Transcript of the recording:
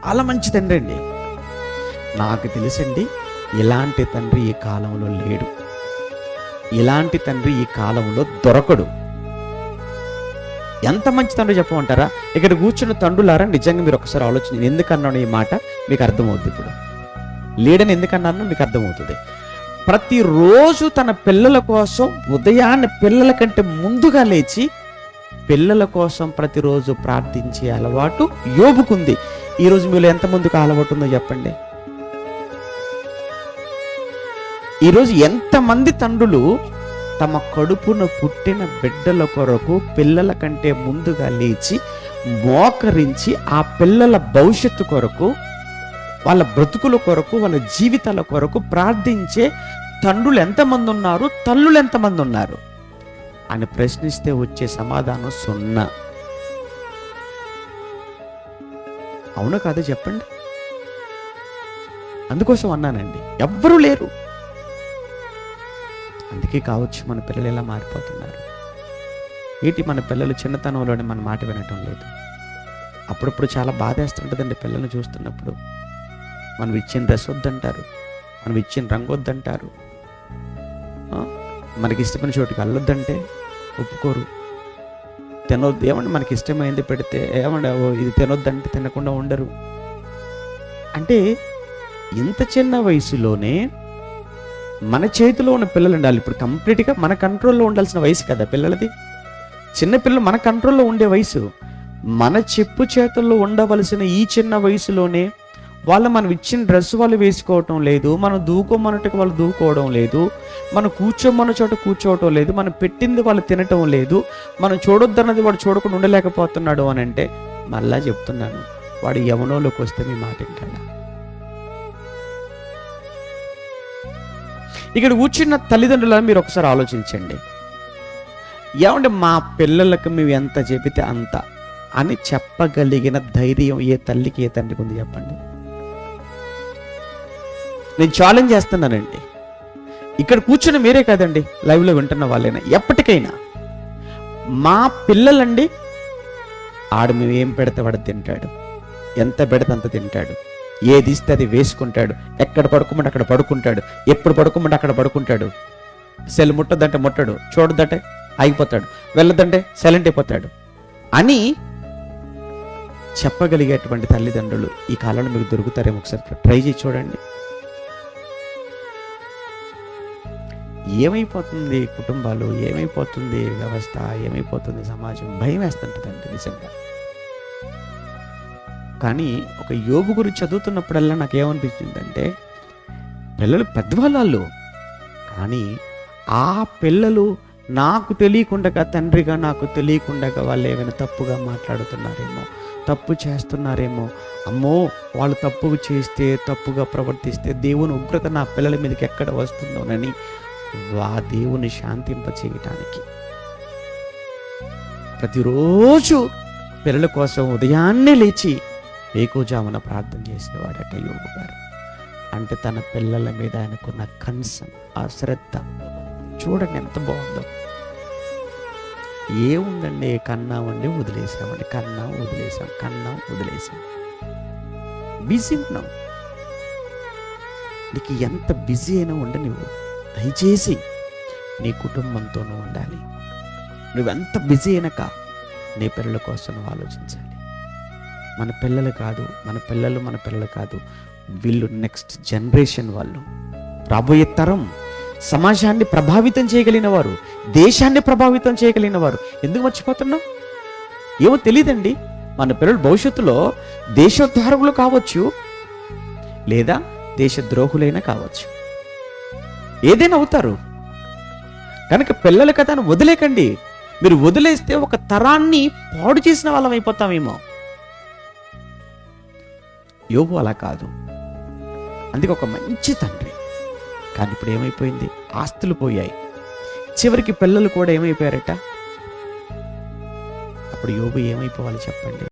చాలా మంచి తండ్రి అండి. నాకు తెలుసండి, ఇలాంటి తండ్రి ఈ కాలంలో లేడు. ఇలాంటి తండ్రి ఈ కాలంలో దొరకడు. ఎంత మంచి తండ్రి చెప్పమంటారా? ఇక్కడ కూర్చున్న తండ్రులారా, నిజంగా మీరు ఒకసారి ఆలోచించి, ఎందుకన్నాను ఈ మాట మీకు అర్థమవుతుంది. ఇప్పుడు లేడని ఎందుకన్నాను మీకు అర్థమవుతుంది. ప్రతిరోజు తన పిల్లల కోసం ఉదయాన్నే పిల్లల కంటే ముందుగా లేచి పిల్లల కోసం ప్రతిరోజు ప్రార్థించే అలవాటు యోబుకుంది. ఈరోజు మీరు ఎంతమందికి అలవాటు ఉందో చెప్పండి. ఈరోజు ఎంతమంది తండ్రులు తమ కడుపున పుట్టిన బిడ్డల కొరకు పిల్లల కంటే ముందుగా లేచి మోకరించి ఆ పిల్లల భవిష్యత్తు కొరకు, వాళ్ళ బ్రతుకుల కొరకు, వాళ్ళ జీవితాల కొరకు ప్రార్థించే తండ్రులు ఎంతమంది ఉన్నారు, తల్లులు ఎంతమంది ఉన్నారు అని ప్రశ్నిస్తే వచ్చే సమాధానం 0. అవునా కాదా చెప్పండి? అందుకోసం అన్నానండి, ఎవ్వరూ లేరు. అందుకే కావచ్చు మన పిల్లలు ఎలా మారిపోతున్నారు. ఏంటి, మన పిల్లలు చిన్నతనంలోనే మన మాట వినటం లేదు. అప్పుడప్పుడు చాలా బాధేస్తుంటుందండి పిల్లల్ని చూస్తున్నప్పుడు. మనం ఇచ్చిన డ్రెస్ వద్దంటారు, మనం ఇచ్చిన రంగు వద్దంటారు, మనకి ఇష్టమైన చోటుకి వెళ్ళొద్దంటే ఒప్పుకోరు. తినొద్దు, ఏమంటే మనకి ఇష్టమైంది పెడితే ఏమంటే ఇది తినొద్దంటే తినకుండా ఉండరు. అంటే ఇంత చిన్న వయసులోనే మన చేతిలో ఉన్న పిల్లలు ఉండాలి. ఇప్పుడు కంప్లీట్గా మన కంట్రోల్లో ఉండాల్సిన వయసు కదా పిల్లలది. చిన్నపిల్లలు మన కంట్రోల్లో ఉండే వయసు. మన చెప్పు చేతుల్లో ఉండవలసిన ఈ చిన్న వయసులోనే వాళ్ళు మనం ఇచ్చిన డ్రెస్ వాళ్ళు వేసుకోవటం లేదు, మనం దూకోమన్నట్టుకు వాళ్ళు దూకోవడం లేదు, మనం కూర్చోమన్న చోట కూర్చోవటం లేదు, మనం పెట్టింది వాళ్ళు తినటం లేదు, మనం చూడొద్దన్నది వాడు చూడకుండా ఉండలేకపోతున్నాడు అని అంటే, మళ్ళా చెప్తున్నాను, వాడు యవ్వనంలోకి వస్తే మీ మాట వింటాడా? ఇక్కడ కూర్చున్న తల్లిదండ్రులను మీరు ఒకసారి ఆలోచించండి. ఏమంటే మా పిల్లలకు మేము ఎంత చెబితే అంత అని చెప్పగలిగిన ధైర్యం ఏ తల్లికి ఏ తండ్రికి ఉంది చెప్పండి? నేను ఛాలెంజ్ చేస్తున్నానండి. ఇక్కడ కూర్చున్న మీరే కాదండి, లైవ్లో వింటున్న వాళ్ళైనా, ఎప్పటికైనా మా పిల్లలండి, ఆడు మేము ఏం పెడితే వాడు తింటాడు, ఎంత పెడితే అంత తింటాడు, ఏది ఇస్తే అది వేసుకుంటాడు, ఎక్కడ పడుకోమంటే అక్కడ పడుకుంటాడు, ఎప్పుడు పడుకోమంటే అక్కడ పడుకుంటాడు, సెల్ ముట్టొద్దంటే ముట్టడు, చూడొద్దంటే ఆగిపోతాడు, వెళ్ళొద్దంటే సైలెంట్ అయిపోతాడు అని చెప్పగలిగేటువంటి తల్లిదండ్రులు ఈ కాలంలో మీకు దొరుకుతారేమో. ఒకసారి ట్రై చేసి చూడండి. ఏమైపోతుంది కుటుంబాలు, ఏమైపోతుంది వ్యవస్థ, ఏమైపోతుంది సమాజం, భయం వేస్తుంటుందండి నిజంగా. కానీ ఒక యోబు గురించి చదువుతున్నప్పుడల్లా నాకేమనిపించిందంటే, పిల్లలు పెద్దవాళ్ళు, కానీ ఆ పిల్లలు నాకు తెలియకుండా, తండ్రిగా నాకు తెలియకుండా వాళ్ళు ఏమైనా తప్పుగా మాట్లాడుతున్నారేమో, తప్పు చేస్తున్నారేమో, అమ్మో వాళ్ళు తప్పు చేస్తే, తప్పుగా ప్రవర్తిస్తే దేవుని ఉగ్రత నా పిల్లల మీదకి ఎక్కడ వస్తుందోనని దేవుని శాంతింపచేయటానికి ప్రతిరోజు పిల్లల కోసం ఉదయాన్నే లేచి వేకువజామున ప్రార్థన చేసేవాడట యోబు గారు. అంటే తన పిల్లల మీద ఆయనకున్న కన్సర్న్, ఆ శ్రద్ధ చూడండి ఎంత బాగుందో. ఏముందండి, కన్నామండి వదిలేసామండి, కన్నాం వదిలేసాం. బిజీ ఉన్నాం. నీకు ఎంత బిజీ అయినా ఉండి నువ్వు దయచేసి నీ కుటుంబంతోనూ ఉండాలి. నువ్వెంత బిజీ అయినాక నీ పిల్లల కోసం నువ్వు ఆలోచించాలి. మన పిల్లలు కాదు, వీళ్ళు నెక్స్ట్ జనరేషన్ వాళ్ళు, రాబోయే తరం, సమాజాన్ని ప్రభావితం చేయగలిగిన వారు, దేశాన్ని ప్రభావితం చేయగలిగిన వారు. ఎందుకు మర్చిపోతున్నాం? ఏమో తెలియదండి. మన పిల్లలు భవిష్యత్తులో దేశోద్ధారకులు కావచ్చు, లేదా దేశద్రోహులైనా కావచ్చు, ఏదైనా అవుతారు. కనుక పిల్లల కథను వదిలేకండి. మీరు వదిలేస్తే ఒక తరాన్ని పాడు చేసిన వాళ్ళం అయిపోతామేమో. యోబు అలా కాదు. అందుకే ఒక మంచి తండ్రి. కానీ ఇప్పుడు ఏమైపోయింది? ఆస్తులు పోయాయి, చివరికి పిల్లలు కూడా ఏమైపోయారట. అప్పుడు యోబు ఏమైపోవాలి చెప్పండి?